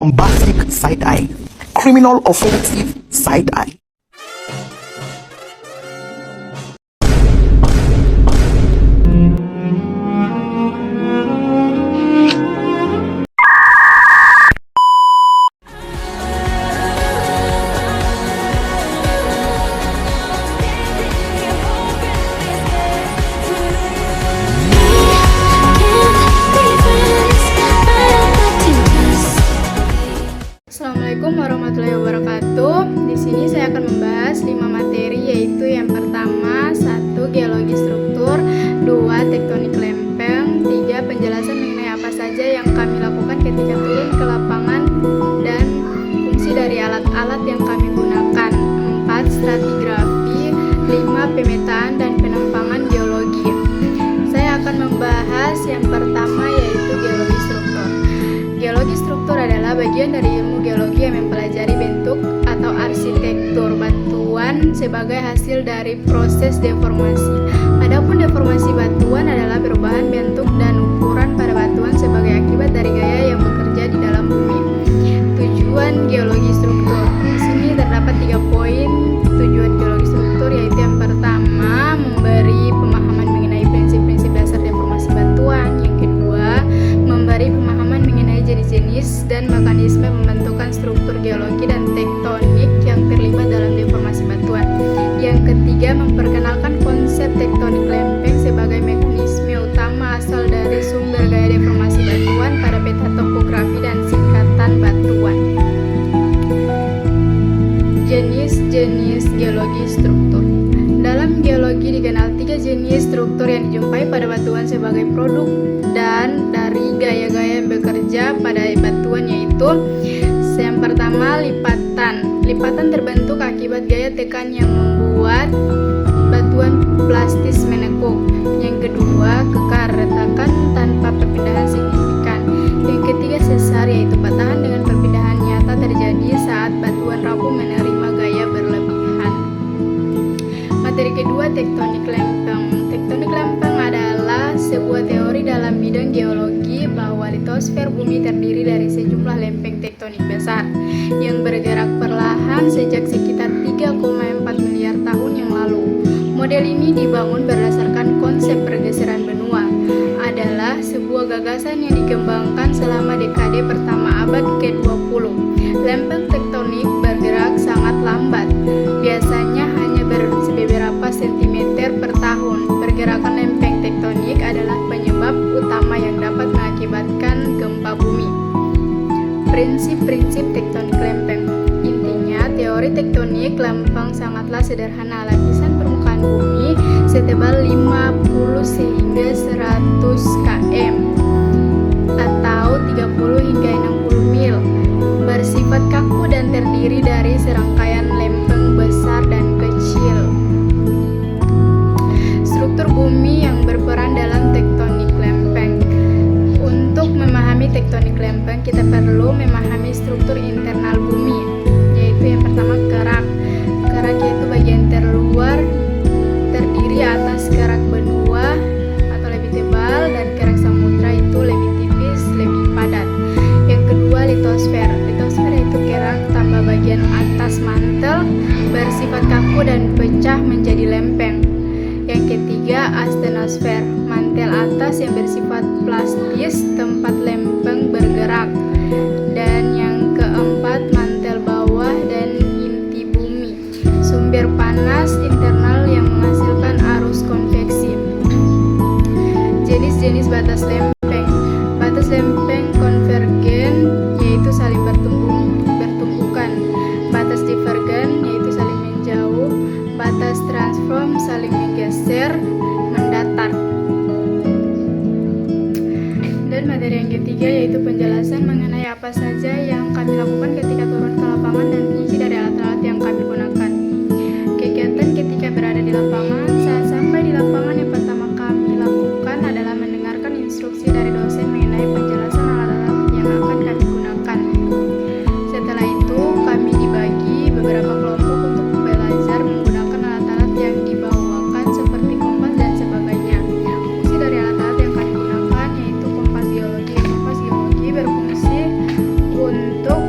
bombastic side-eye, criminal offensive side-eye. Assalamualaikum warahmatullahi wabarakatuh. Di sini saya akan membahas 5 materi, yaitu yang pertama 1. Geologi struktur, 2. Tektonik lempeng, 3. Penjelasan mengenai apa saja yang kami lakukan ketika turun ke lapangan dan fungsi dari alat-alat yang kami gunakan, 4. Stratigrafi, 5. Pemetaan dan penampangan geologi. Saya akan membahas yang pertama, yaitu geologi struktur. Geologi struktur adalah bagian dari ilmu geologi yang mempelajari bentuk atau arsitektur batuan sebagai hasil dari proses deformasi. Adapun deformasi batuan adalah perubahan bentuk dan ukuran pada batuan sebagai akibat dari gaya yang bekerja di dalam bumi. Tujuan geologi struktur. Di sini terdapat 3 poin tujuan geologi struktur, yaitu yang pertama, memberi pemahaman mengenai prinsip-prinsip dasar deformasi batuan. Yang kedua, memberi pemahaman mengenai jenis-jenis dan mekanisme pembentukan struktur geologi dan tektonik yang terlibat dalam deformasi batuan. Yang ketiga, memperkenalkan konsep tektonik lempeng sebagai mekanisme utama asal dari sumber gaya deformasi batuan pada peta topografi dan singkatan batuan. Jenis-jenis geologi struktur. Dalam geologi dikenal 3 jenis struktur yang dijumpai pada batuan sebagai produk dan dari gaya-gaya yang bekerja pada batuan, yaitu yang pertama, lipatan. Lipatan terbentuk akibat gaya tekan yang membuat batuan plastis menekuk. Yang kedua, kekar, retakan tanpa perpindahan signifikan. Yang ketiga, sesar, yaitu patahan dengan perpindahan nyata terjadi saat batuan rapuh menerima gaya berlebihan. Materi kedua, tektonik lempeng. Tektonik lempeng adalah sebuah teori dalam bidang geologi bahwa litosfer bumi terdiri dari sejumlah lempeng tektonik besar yang bergerak perlahan sejak sekitar 3,4 miliar tahun yang lalu. Model ini dibangun berdasarkan konsep pergeseran benua, adalah sebuah gagasan yang dikembangkan selama dekade pertama abad ke-20. Lempeng tektonik bergerak sangat lambat, biasanya hanya beberapa sentimeter per tahun. Pergerakan lempeng tektonik adalah penyebab utama yang dapat mengakibatkan gempa bumi. Prinsip-prinsip tektonik lempeng. Intinya, teori tektonik lempeng sangatlah sederhana. Lapisan permukaan bumi setebal 50 hingga 100 km atau 30 hingga 60 mil, bersifat kaku dan terdiri dari serangkaian lempeng besar dan kecil. Struktur bumi yang berperan dalam tektonik lempeng. Untuk memahami tektonik lempeng, kita perlu memahami struktur internal bumi, yaitu yang pertama, kerak. Kerak yaitu bagian terluar terdiri atas kerak benua atau lebih tebal, dan kerak samudra itu lebih tipis, lebih padat. Yang kedua, litosfer. Litosfer yaitu kerak tambah bagian atas mantel, bersifat kaku dan pecah menjadi lempeng. Yang ketiga, astenosfer, mantel atas yang bersifat plastis, tempat lempeng bergerak. Dan yang keempat, mantel bawah dan inti bumi, sumber panas internal yang menghasilkan arus konveksi. Jenis-jenis batas lempeng. Batas lempeng konvergen yaitu saling bertumbukan. Batas divergen yaitu saling menjauh. Batas transform saling menggeser, mendatar. Dan materi yang ketiga yaitu penjelasan mengenai apa saja yang kami lakukan ketika turun ke lapangan dan fungsi dari alat-alat yang kami gunakan. Kegiatan ketika berada di lapangan. Saat sampai di lapangan, yang pertama kami lakukan adalah mendengarkan instruksi dari dosen mengenai penjelasan alat-alat yang akan kami gunakan. Setelah itu, kami dibagi beberapa kelompok untuk belajar menggunakan alat-alat yang dibawakan seperti kompas dan sebagainya. Fungsi dari alat-alat yang kami gunakan yaitu kompas geologi. Kompas geologi berfungsi untuk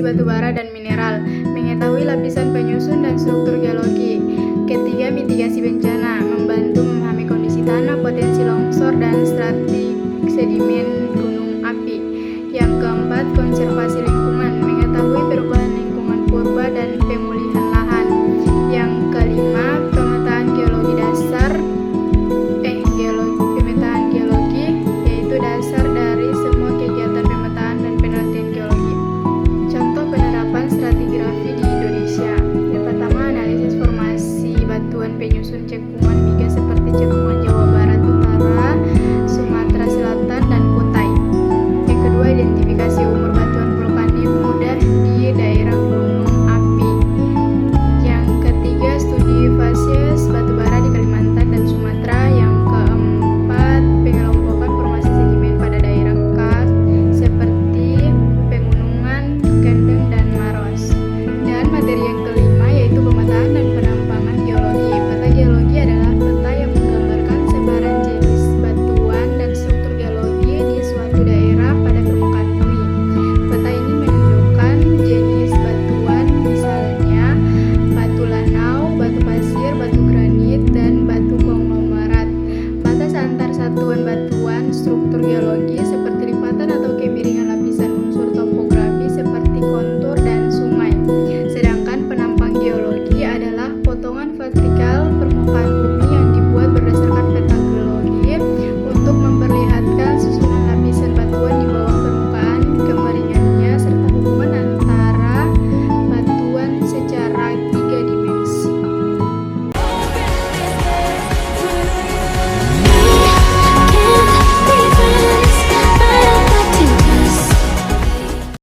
batu bara dan